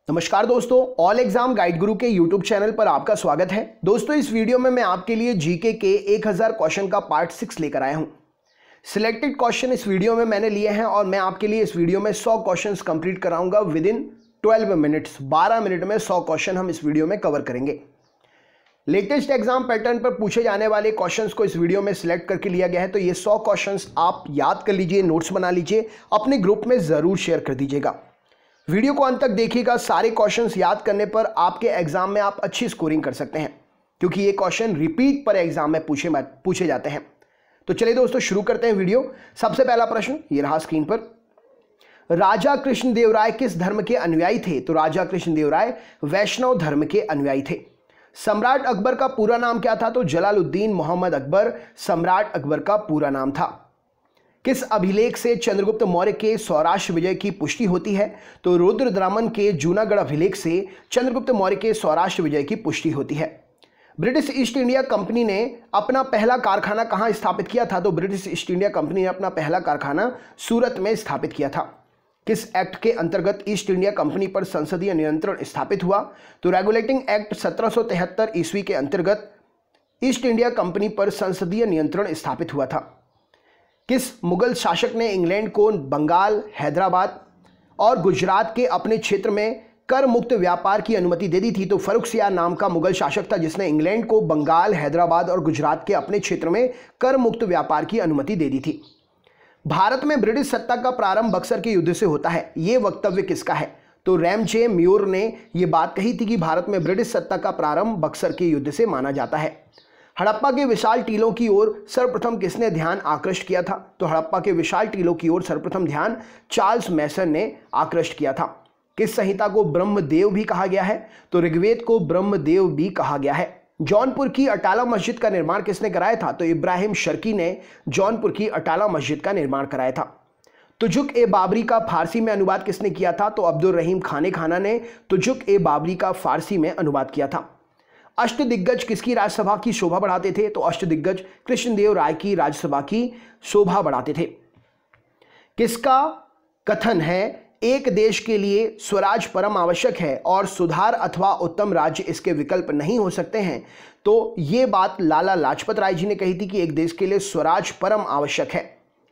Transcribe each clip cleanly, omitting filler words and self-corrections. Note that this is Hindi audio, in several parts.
नमस्कार दोस्तों, ऑल एग्जाम गाइड गुरु के यूट्यूब चैनल पर आपका स्वागत है। दोस्तों, इस वीडियो में मैं आपके लिए जीके के 1000 क्वेश्चन का पार्ट 6 लेकर आया हूं। सिलेक्टेड क्वेश्चन इस वीडियो में मैंने लिए हैं और मैं आपके लिए इस वीडियो में 100 क्वेश्चंस कंप्लीट कराऊंगा विद इन 12 मिनट्स। 12 मिनट में 100 क्वेश्चन हम इस वीडियो में कवर करेंगे। लेटेस्ट एग्जाम पैटर्न पर पूछे जाने वाले क्वेश्चंस को इस वीडियो में सिलेक्ट करके लिया गया है, तो ये 100 क्वेश्चंस आप याद कर लीजिए, नोट्स बना लीजिए, अपने ग्रुप में ज़रूर शेयर कर दीजिएगा। वीडियो को अंत तक देखिएगा। सारे क्वेश्चंस याद करने पर आपके एग्जाम में आप अच्छी स्कोरिंग कर सकते हैं, क्योंकि ये क्वेश्चन रिपीट पर एग्जाम में पूछे जाते हैं। तो चलिए दोस्तों, शुरू करते हैं वीडियो। सबसे पहला प्रश्न ये रहा स्क्रीन पर। राजा कृष्णदेवराय किस धर्म के अनुयायी थे? तो राजा कृष्णदेवराय वैष्णव धर्म के अनुयायी थे। सम्राट अकबर का पूरा नाम क्या था? तो जलालुद्दीन मोहम्मद अकबर सम्राट अकबर का पूरा नाम था। किस अभिलेख से चंद्रगुप्त मौर्य के सौराष्ट्र विजय की पुष्टि होती है? तो रुद्रदामन के जूनागढ़ अभिलेख से चंद्रगुप्त मौर्य के सौराष्ट्र विजय की पुष्टि होती है। ब्रिटिश ईस्ट इंडिया कंपनी ने अपना पहला कारखाना कहां स्थापित किया था? तो ब्रिटिश ईस्ट इंडिया कंपनी ने अपना पहला कारखाना सूरत में स्थापित किया था। किस एक्ट के अंतर्गत ईस्ट इंडिया कंपनी पर संसदीय नियंत्रण स्थापित हुआ? तो रेगुलेटिंग एक्ट 1773 ईस्वी के अंतर्गत ईस्ट इंडिया कंपनी पर संसदीय नियंत्रण स्थापित हुआ था। किस मुगल शासक ने इंग्लैंड को बंगाल, हैदराबाद और गुजरात के अपने क्षेत्र में कर मुक्त व्यापार की अनुमति दे दी थी? तो फर्रुखसियार नाम का मुगल शासक था जिसने इंग्लैंड को बंगाल, हैदराबाद और गुजरात के अपने क्षेत्र में कर मुक्त व्यापार की अनुमति दे दी थी। भारत में ब्रिटिश सत्ता का प्रारंभ बक्सर के युद्ध से होता है। ये वक्तव्य किसका है? तो रैमजे म्यूर ने यह बात कही थी कि भारत में ब्रिटिश सत्ता का प्रारंभ बक्सर के युद्ध से माना जाता है। हड़प्पा के विशाल टीलों की ओर सर्वप्रथम किसने ध्यान आकृष्ट किया था? तो हड़प्पा के विशाल टीलों की ओर सर्वप्रथम ध्यान चार्ल्स मैसन ने आकृष्ट किया था। किस संहिता को ब्रह्मदेव भी कहा गया है? तो ऋग्वेद को ब्रह्मदेव भी कहा गया है। जौनपुर की अटाला मस्जिद का निर्माण किसने कराया था? तो इब्राहिम शर्की ने जौनपुर की अटाला मस्जिद का निर्माण कराया था। तुजुक ए बाबरी का फारसी में अनुवाद किसने किया था? तो अब्दुल रहीम खाने खाना ने तुजुक ए बाबरी का फारसी में अनुवाद किया था। अष्टदिग्गज किसकी राज्यसभा की शोभा बढ़ाते थे? तो अष्टदिग्गज कृष्णदेव राय की राज्यसभा की शोभा बढ़ाते थे। किसका कथन है एक देश के लिए स्वराज परम आवश्यक है और सुधार अथवा उत्तम राज्य इसके विकल्प नहीं हो सकते हैं? तो ये बात लाला लाजपत राय जी ने कही थी कि एक देश के लिए स्वराज परम आवश्यक है।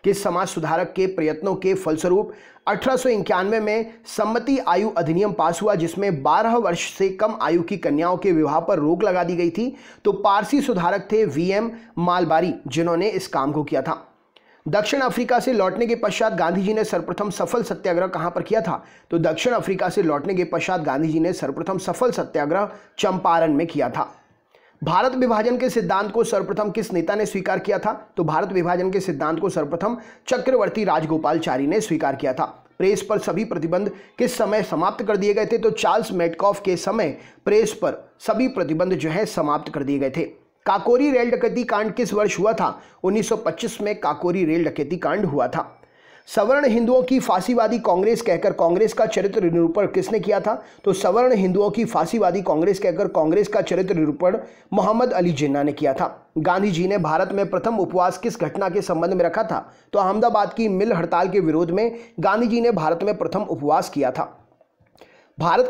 किस समाज सुधारक के प्रयत्नों के फलस्वरूप 1891 में सम्मति आयु अधिनियम पास हुआ, जिसमें 12 वर्ष से कम आयु की कन्याओं के विवाह पर रोक लगा दी गई थी? तो पारसी सुधारक थे वीएम मालबारी, जिन्होंने इस काम को किया था। दक्षिण अफ्रीका से लौटने के पश्चात गांधी जी ने सर्वप्रथम सफल सत्याग्रह कहां पर किया था? तो दक्षिण अफ्रीका से लौटने के पश्चात गांधी जी ने सर्वप्रथम सफल सत्याग्रह चंपारण में किया था। भारत विभाजन के सिद्धांत को सर्वप्रथम किस नेता ने स्वीकार किया था? तो भारत विभाजन के सिद्धांत को सर्वप्रथम चक्रवर्ती राजगोपालचारी ने स्वीकार किया था। प्रेस पर सभी प्रतिबंध किस समय समाप्त कर दिए गए थे? तो चार्ल्स मेडकॉफ के समय प्रेस पर सभी प्रतिबंध जो है समाप्त कर दिए गए थे। काकोरी रेल डकैती कांड किस वर्ष हुआ था? 1925 में काकोरी रेल डकैती कांड हुआ था। सवर्ण हिंदुओं की फांसीवादी कांग्रेस कहकर कांग्रेस का चरित्र निरूपण किसने किया था? तो सवर्ण हिंदुओं की फांसीवादी कांग्रेस कहकर कांग्रेस का चरित्र निरूपण मोहम्मद अली जिन्ना ने किया था। गांधी जी ने भारत में प्रथम उपवास किस घटना के संबंध में रखा था? तो अहमदाबाद की मिल हड़ताल के विरोध में गांधी जी ने भारत में प्रथम उपवास किया था। भारत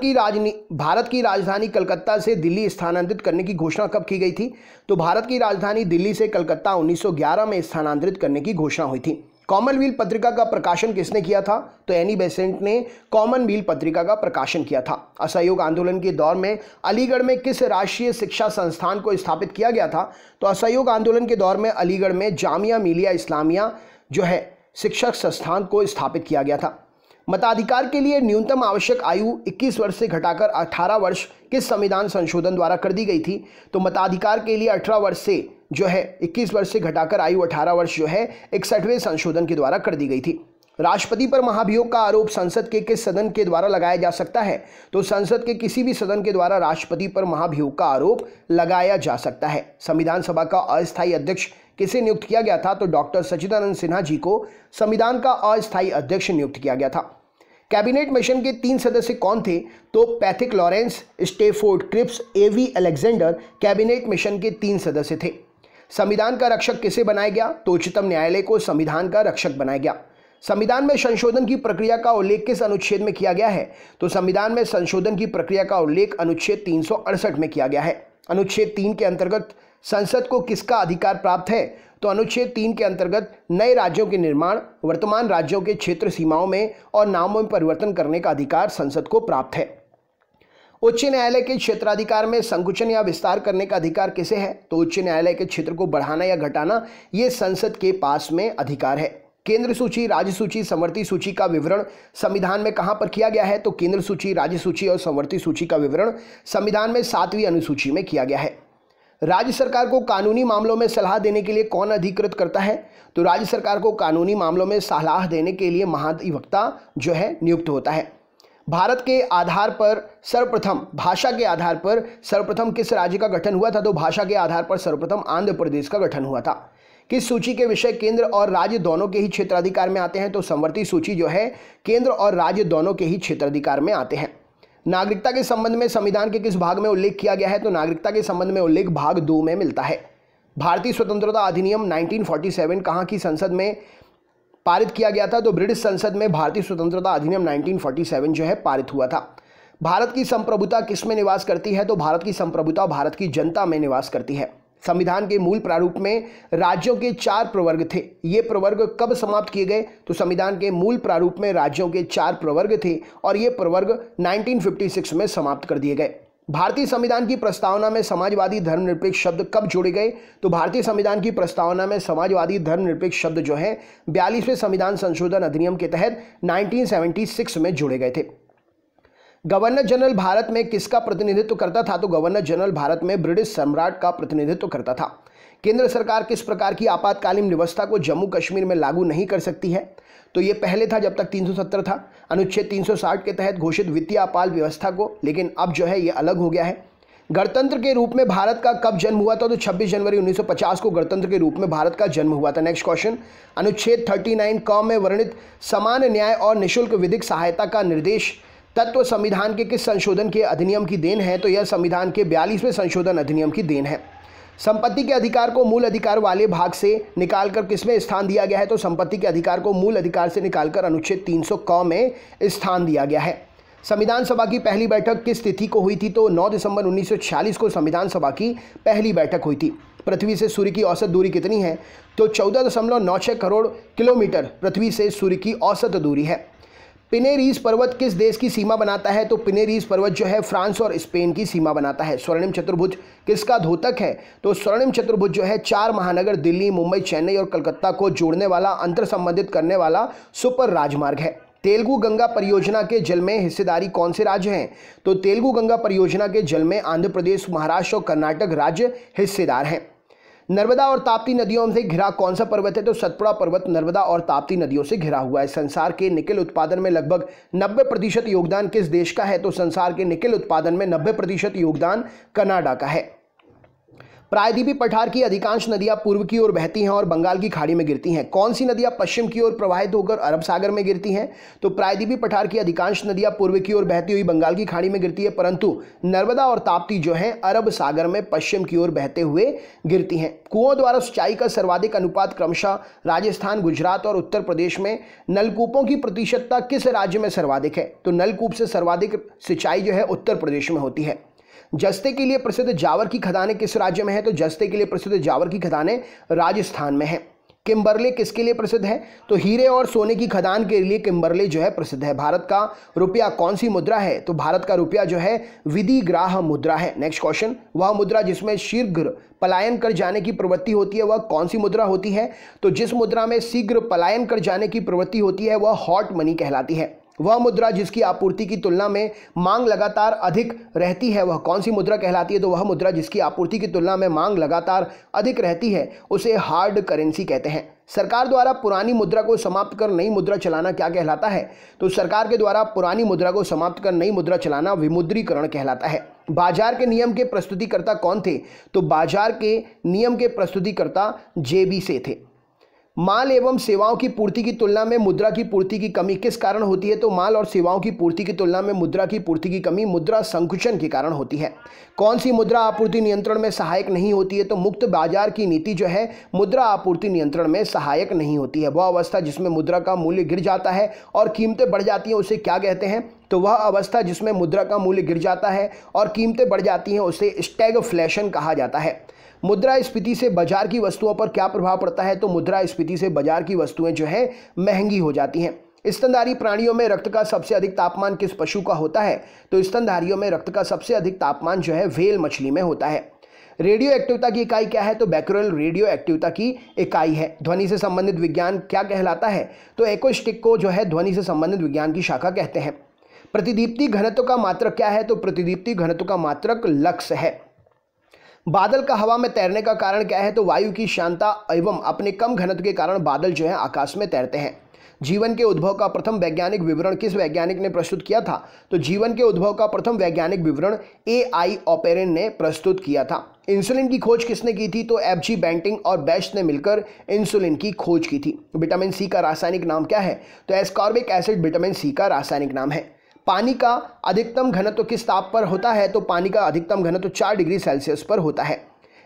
की राजधानी कलकत्ता से दिल्ली स्थानांतरित करने की घोषणा कब की गई थी? तो भारत की राजधानी दिल्ली से कलकत्ता 1911 में स्थानांतरित करने की घोषणा हुई थी। कॉमनवेल्थ पत्रिका का प्रकाशन किसने किया था? तो एनी बेसेंट ने कॉमनवेल्थ पत्रिका का प्रकाशन किया था। असहयोग आंदोलन के दौर में अलीगढ़ में किस राष्ट्रीय शिक्षा संस्थान को स्थापित किया गया था? तो असहयोग आंदोलन के दौर में अलीगढ़ में जामिया मिलिया इस्लामिया जो है शिक्षक संस्थान को स्थापित किया गया था। मताधिकार के लिए न्यूनतम आवश्यक आयु 21 वर्ष से घटाकर 18 वर्ष किस संविधान संशोधन द्वारा कर दी गई थी? तो मताधिकार के लिए 18 वर्ष से जो है 21 वर्ष से घटाकर आयु 18 वर्ष जो है 61वें संशोधन के द्वारा कर दी गई थी। राष्ट्रपति पर महाभियोग का आरोप संसद के किस सदन के द्वारा लगाया जा सकता है? तो संसद के किसी भी सदन के द्वारा राष्ट्रपति पर महाभियोग का आरोप लगाया जा सकता है। संविधान सभा का अस्थायी अध्यक्ष किसे नियुक्त किया गया था? तो डॉक्टर सच्चिदानंद सिन्हा जी को संविधान का अस्थायी अध्यक्ष नियुक्त किया गया था। कैबिनेट मिशन के 3 सदस्य कौन थे? तो पैथिक लॉरेंस, स्टेफोर्ड क्रिप्स, एवी अलेक्जेंडर कैबिनेट मिशन के 3 सदस्य थे। संविधान का रक्षक किसे बनाया गया? तो उच्चतम न्यायालय को संविधान का रक्षक बनाया गया। संविधान में संशोधन की प्रक्रिया का उल्लेख किस अनुच्छेद में किया गया है? तो संविधान में संशोधन की प्रक्रिया का उल्लेख अनुच्छेद 368 में किया गया है। अनुच्छेद 3 के अंतर्गत संसद को किसका अधिकार प्राप्त है? तो अनुच्छेद 3 के अंतर्गत नए राज्यों के निर्माण, वर्तमान राज्यों के क्षेत्र सीमाओं में और नामों में परिवर्तन करने का अधिकार संसद को प्राप्त है। उच्च न्यायालय के क्षेत्राधिकार में संकुचन या विस्तार करने का अधिकार किसे है? तो उच्च न्यायालय के क्षेत्र को बढ़ाना या घटाना ये संसद के पास में अधिकार है। केंद्र सूची, राज्य सूची, संवर्ती सूची का विवरण संविधान में कहां पर किया गया है? तो केंद्र सूची, राज्य सूची और संवर्ती सूची का विवरण संविधान में 7वीं अनुसूची में किया गया है। राज्य सरकार को कानूनी मामलों में सलाह देने के लिए कौन अधिकृत करता है? तो राज्य सरकार को कानूनी मामलों में सलाह देने के लिए महाधिवक्ता जो है नियुक्त होता है। भारत के आधार पर सर्वप्रथम, भाषा के आधार पर सर्वप्रथम किस राज्य का गठन हुआ था? तो भाषा के आधार पर सर्वप्रथम आंध्र प्रदेश का गठन हुआ था। किस सूची के विषय केंद्र और राज्य दोनों के ही क्षेत्राधिकार में आते हैं? तो संवर्ती सूची जो है केंद्र और राज्य दोनों के ही क्षेत्राधिकार में आते हैं। नागरिकता के संबंध में संविधान के किस भाग में उल्लेख किया गया है? तो नागरिकता के संबंध में उल्लेख भाग 2 में मिलता है। भारतीय स्वतंत्रता अधिनियम 1947 कहाँ की संसद में पारित किया गया था? तो ब्रिटिश संसद में भारतीय स्वतंत्रता अधिनियम 1947 जो है पारित हुआ था। भारत की संप्रभुता किस में निवास करती है? तो भारत की संप्रभुता भारत की जनता में निवास करती है। संविधान के मूल प्रारूप में राज्यों के 4 प्रवर्ग थे। ये प्रवर्ग कब समाप्त किए गए? तो संविधान के मूल प्रारूप में राज्यों के 4 प्रवर्ग थे और ये प्रवर्ग 1956 में समाप्त कर दिए गए। भारतीय संविधान की प्रस्तावना में समाजवादी धर्मनिरपेक्ष शब्द कब जोड़े गए? तो भारतीय संविधान की प्रस्तावना में समाजवादी धर्मनिरपेक्ष शब्द जो है 42वें संविधान संशोधन अधिनियम के तहत 1976 में जोड़े गए थे। गवर्नर जनरल भारत में किसका प्रतिनिधित्व करता था? तो गवर्नर जनरल भारत में ब्रिटिश सम्राट का प्रतिनिधित्व करता था। केंद्र सरकार किस प्रकार की आपातकालीन व्यवस्था को जम्मू कश्मीर में लागू नहीं कर सकती है? तो ये पहले था जब तक 370 था, अनुच्छेद 360 के तहत घोषित वित्तीय आपात व्यवस्था को, लेकिन अब जो है ये अलग हो गया है। गणतंत्र के रूप में भारत का कब जन्म हुआ था? तो 26 जनवरी 1950 को गणतंत्र के रूप में भारत का जन्म हुआ था। नेक्स्ट क्वेश्चन, अनुच्छेद 39 क में वर्णित समान न्याय और निःशुल्क विधिक सहायता का निर्देश तत्व संविधान के किस संशोधन के अधिनियम की देन है? तो यह संविधान के 42वें संशोधन अधिनियम की देन है। संपत्ति के अधिकार को मूल अधिकार वाले भाग से निकालकर किसमें स्थान दिया गया है? तो संपत्ति के अधिकार को मूल अधिकार से निकालकर अनुच्छेद 300 क में स्थान दिया गया है। संविधान सभा की पहली बैठक किस तिथि को हुई थी? तो 9 दिसंबर 1946 को संविधान सभा की पहली बैठक हुई थी। पृथ्वी से सूर्य की औसत दूरी कितनी है? तो 14.96 करोड़ किलोमीटर पृथ्वी से सूर्य की औसत दूरी है। पिनेरीज पर्वत किस देश की सीमा बनाता है? तो पिनेरीज पर्वत जो है फ्रांस और स्पेन की सीमा बनाता है। स्वर्णिम चतुर्भुज किसका द्योतक है? तो स्वर्णिम चतुर्भुज जो है 4 महानगर दिल्ली, मुंबई, चेन्नई और कलकत्ता को जोड़ने वाला, अंतर संबंधित करने वाला सुपर राजमार्ग है। तेलुगु गंगा परियोजना के जल में हिस्सेदारी कौन से राज्य हैं? तो तेलुगु गंगा परियोजना के जल में आंध्र प्रदेश, महाराष्ट्र और कर्नाटक राज्य हिस्सेदार हैं। नर्मदा और ताप्ती नदियों से घिरा कौन सा पर्वत है? तो सतपुड़ा पर्वत नर्मदा और ताप्ती नदियों से घिरा हुआ है। संसार के निकेल उत्पादन में लगभग 90% योगदान किस देश का है? तो संसार के निकेल उत्पादन में 90% योगदान कनाडा का है। प्रायद्वीपीय पठार की अधिकांश नदियां पूर्व की ओर बहती हैं और बंगाल की खाड़ी में गिरती हैं। कौन सी नदियां पश्चिम की ओर प्रवाहित होकर अरब सागर में गिरती हैं? तो प्रायद्वीपीय पठार की अधिकांश नदियां पूर्व की ओर बहती हुई बंगाल की खाड़ी में गिरती है, परंतु नर्मदा और ताप्ती जो है अरब सागर में पश्चिम की ओर बहते हुए गिरती हैं। कुओं द्वारा सिंचाई का सर्वाधिक अनुपात क्रमशः राजस्थान, गुजरात और उत्तर प्रदेश में। नलकूपों की प्रतिशतता किस राज्य में सर्वाधिक है? तो नलकूप से सर्वाधिक सिंचाई जो है उत्तर प्रदेश में होती है। जस्ते के लिए प्रसिद्ध जावर की खदानें किस राज्य में है? तो जस्ते के लिए प्रसिद्ध जावर की खदानें राजस्थान में है। किम्बरले किसके लिए प्रसिद्ध है? तो हीरे और सोने की खदान के लिए किम्बरले जो है प्रसिद्ध है। भारत का रुपया कौन सी मुद्रा है? तो भारत का रुपया जो है विधिग्राह्य मुद्रा है। नेक्स्ट क्वेश्चन, वह मुद्रा जिसमें शीघ्र पलायन कर जाने की प्रवृत्ति होती है वह कौन सी मुद्रा होती है? तो जिस मुद्रा में शीघ्र पलायन कर जाने की प्रवृत्ति होती है वह हॉट मनी कहलाती है। वह मुद्रा जिसकी आपूर्ति की तुलना में मांग लगातार अधिक रहती है वह कौन सी मुद्रा कहलाती है? तो वह मुद्रा जिसकी आपूर्ति की तुलना में मांग लगातार अधिक रहती है उसे हार्ड करेंसी कहते हैं। सरकार द्वारा पुरानी मुद्रा को समाप्त कर नई मुद्रा चलाना क्या कहलाता है? तो सरकार के द्वारा पुरानी मुद्रा को समाप्त कर नई मुद्रा चलाना विमुद्रीकरण कहलाता है। बाजार के नियम के प्रस्तुतिकर्ता कौन थे? तो बाजार के नियम के प्रस्तुतिकर्ता जेबी से थे। माल एवं सेवाओं की पूर्ति की तुलना में मुद्रा की पूर्ति की कमी किस कारण होती है? तो माल और सेवाओं की पूर्ति की तुलना में मुद्रा की पूर्ति की कमी मुद्रा संकुचन के कारण होती है। कौन सी मुद्रा आपूर्ति नियंत्रण में सहायक नहीं होती है? तो मुक्त बाजार की नीति जो है मुद्रा आपूर्ति नियंत्रण में सहायक नहीं होती है। वह अवस्था जिसमें मुद्रा का मूल्य गिर जाता है और कीमतें बढ़ जाती हैं उसे क्या कहते हैं? तो वह अवस्था जिसमें मुद्रा का मूल्य गिर जाता है और कीमतें बढ़ जाती हैं उसे स्टैगफ्लेशन कहा जाता है। मुद्रास्फीति से बाजार की वस्तुओं पर क्या प्रभाव पड़ता है? तो मुद्रास्फीति से बाजार की वस्तुएं जो है महंगी हो जाती हैं। स्तनधारी प्राणियों में रक्त का सबसे अधिक तापमान किस पशु का होता है? तो स्तनधारियों में रक्त का सबसे अधिक तापमान जो है व्हेल मछली में होता है। रेडियो एक्टिविता की इकाई क्या है? तो बैक्यूरल रेडियो एक्टिविता की इकाई है। ध्वनि से संबंधित विज्ञान क्या कहलाता है? तो एक्वास्टिक को जो है ध्वनि से संबंधित विज्ञान की शाखा कहते हैं। प्रतिदीप्ति घनत्व का मात्रक क्या है? तो प्रतिदीप्ति घनत्व का मात्रक लक्स है। बादल का हवा में तैरने का कारण क्या है? तो वायु की शांता एवं अपने कम घनत्व के कारण बादल जो है आकाश में तैरते हैं। जीवन के उद्भव का प्रथम वैज्ञानिक विवरण किस वैज्ञानिक ने प्रस्तुत किया था? तो जीवन के उद्भव का प्रथम वैज्ञानिक विवरण AI ऑपेरेन ने प्रस्तुत किया था। इंसुलिन की खोज किसने की थी? तो FG बेंटिंग और बेस्ट ने मिलकर इंसुलिन की खोज की थी। विटामिन सी का रासायनिक नाम क्या है? तो एस्कॉर्बिक एसिड विटामिन सी का रासायनिक नाम है। पानी का अधिकतम घनत्व किस ताप पर होता है? तो पानी का अधिकतम घनत्व 4 डिग्री सेल्सियस पर होता है।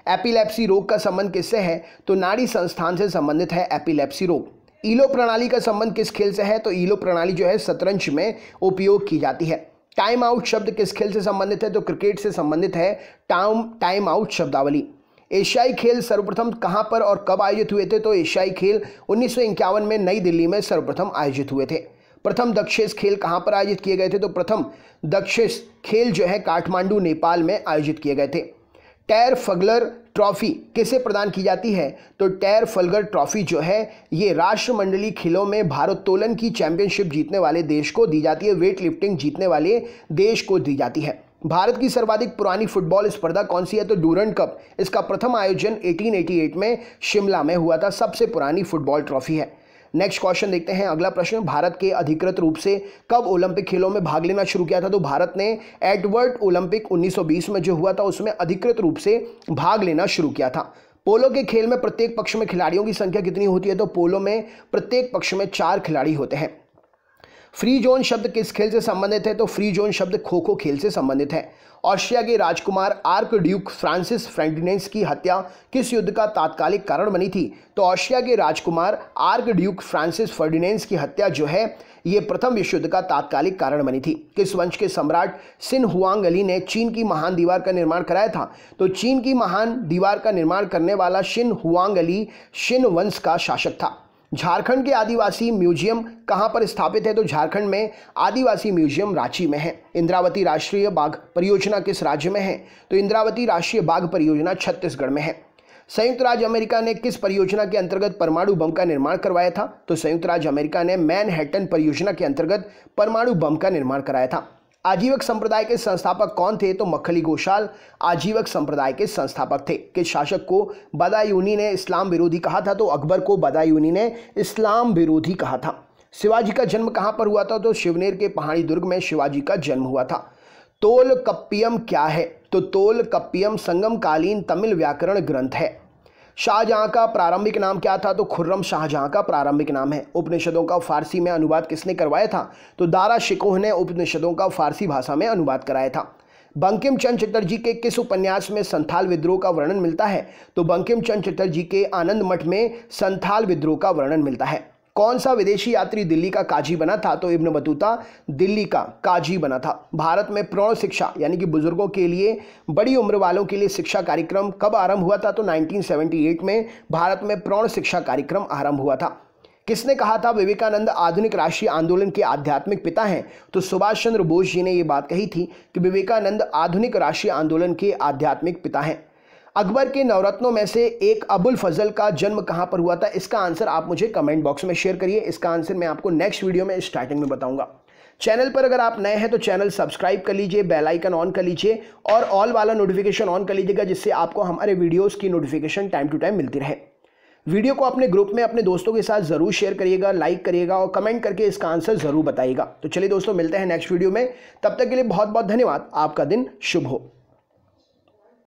एपिलेप्सी रोग का संबंध किससे है? तो नाड़ी संस्थान से संबंधित है एपिलेप्सी रोग। ईलो प्रणाली का संबंध किस खेल से है? तो ईलो प्रणाली जो है शतरंज में उपयोग की जाती है। टाइम आउट शब्द किस खेल से संबंधित है? तो क्रिकेट से संबंधित है टाइम आउट शब्दावली। एशियाई खेल सर्वप्रथम कहां पर और कब आयोजित हुए थे? तो एशियाई खेल 1951 में नई दिल्ली में सर्वप्रथम आयोजित हुए थे। प्रथम दक्षेश खेल कहां पर आयोजित किए गए थे? तो प्रथम दक्षेश खेल जो है काठमांडू नेपाल में आयोजित किए गए थे। टैरफगलर ट्रॉफी किसे प्रदान की जाती है? तो टैरफगलर ट्रॉफी जो है ये राष्ट्रमंडलीय खेलों में भारोत्तोलन की चैंपियनशिप जीतने वाले देश को दी जाती है। वेट लिफ्टिंग जीतने वाले देश को दी जाती है। भारत की सर्वाधिक पुरानी फुटबॉल स्पर्धा कौन सी है? तो डूरंड कप। इसका प्रथम आयोजन 1888 में शिमला में हुआ था। सबसे पुरानी फुटबॉल ट्रॉफी है। नेक्स्ट क्वेश्चन देखते हैं। अगला प्रश्न, भारत के अधिकृत रूप से कब ओलंपिक खेलों में भाग लेना शुरू किया था? तो भारत ने एडवर्ड ओलंपिक 1920 में जो हुआ था उसमें अधिकृत रूप से भाग लेना शुरू किया था। पोलो के खेल में प्रत्येक पक्ष में खिलाड़ियों की संख्या कितनी होती है? तो पोलो में प्रत्येक पक्ष में 4 खिलाड़ी होते हैं। फ्री जोन शब्द किस खेल से संबंधित है? तो फ्री जोन शब्द खो खो खेल से संबंधित है। ऑस्ट्रिया के राजकुमार आर्क ड्यूक फ्रांसिस फर्डिनेंड की हत्या किस युद्ध का तात्कालिक कारण बनी थी? तो ऑस्ट्रिया के राजकुमार आर्क ड्यूक फ्रांसिस फर्डिनेंड की हत्या जो है ये प्रथम विश्व युद्ध का तात्कालिक कारण बनी थी। किस वंश के सम्राट शिन हुआंग ने चीन की महान दीवार का निर्माण कराया था? तो चीन की महान दीवार का निर्माण करने वाला शिन हुआंग शिन वंश का शासक था। झारखंड के आदिवासी म्यूजियम कहां पर स्थापित है? तो झारखंड में आदिवासी म्यूजियम रांची में है। इंद्रावती राष्ट्रीय बाघ परियोजना किस राज्य में है? तो इंद्रावती राष्ट्रीय बाघ परियोजना छत्तीसगढ़ में है। संयुक्त राज्य अमेरिका ने किस परियोजना के अंतर्गत परमाणु बम का निर्माण करवाया था? तो संयुक्त राज्य अमेरिका ने मैनहट्टन परियोजना के अंतर्गत परमाणु बम का निर्माण कराया था। आजीवक संप्रदाय के संस्थापक कौन थे? तो मक्खली गोशाल आजीवक संप्रदाय के संस्थापक थे। किस शासक को बदायूनी ने इस्लाम विरोधी कहा था? तो अकबर को बदायूनी ने इस्लाम विरोधी कहा था। शिवाजी का जन्म कहां पर हुआ था? तो शिवनेर के पहाड़ी दुर्ग में शिवाजी का जन्म हुआ था। तोलकप्पियम क्या है? तो तोलकप्पियम संगमकालीन तमिल व्याकरण ग्रंथ है। शाहजहां का प्रारंभिक नाम क्या था? तो खुर्रम शाहजहां का प्रारंभिक नाम है। उपनिषदों का फारसी में अनुवाद किसने करवाया था? तो दारा शिकोह ने उपनिषदों का फारसी भाषा में अनुवाद कराया था। बंकिम चंद्र चटर्जी के किस उपन्यास में संथाल विद्रोह का वर्णन मिलता है? तो बंकिम चंद्र चटर्जी के आनंद मठ में संथाल विद्रोह का वर्णन मिलता है। कौन सा विदेशी यात्री दिल्ली का काजी बना था? तो इब्न बतूता दिल्ली का काजी बना था। भारत में प्रौढ़ शिक्षा यानी कि बुजुर्गों के लिए बड़ी उम्र वालों के लिए शिक्षा कार्यक्रम कब आरंभ हुआ था? तो 1978 में भारत में प्रौढ़ शिक्षा कार्यक्रम आरंभ हुआ था। किसने कहा था विवेकानंद आधुनिक राष्ट्रीय आंदोलन के आध्यात्मिक पिता हैं? तो सुभाष चंद्र बोस जी ने ये बात कही थी कि विवेकानंद आधुनिक राष्ट्रीय आंदोलन के आध्यात्मिक पिता हैं। अकबर के नवरत्नों में से एक अबुल फजल का जन्म कहां पर हुआ था? इसका आंसर आप मुझे कमेंट बॉक्स में शेयर करिए। इसका आंसर मैं आपको नेक्स्ट वीडियो में स्टार्टिंग में बताऊंगा। चैनल पर अगर आप नए हैं तो चैनल सब्सक्राइब कर लीजिए, बेल आइकन ऑन कर लीजिए और ऑल वाला नोटिफिकेशन ऑन कर लीजिएगा, जिससे आपको हमारे वीडियोस की नोटिफिकेशन टाइम टू टाइम मिलती रहे। वीडियो को अपने ग्रुप में अपने दोस्तों के साथ जरूर शेयर करिएगा, लाइक करिएगा और कमेंट करके इसका आंसर जरूर बताइएगा। तो चलिए दोस्तों, मिलते हैं नेक्स्ट वीडियो में। तब तक के लिए बहुत बहुत धन्यवाद। आपका दिन शुभ हो।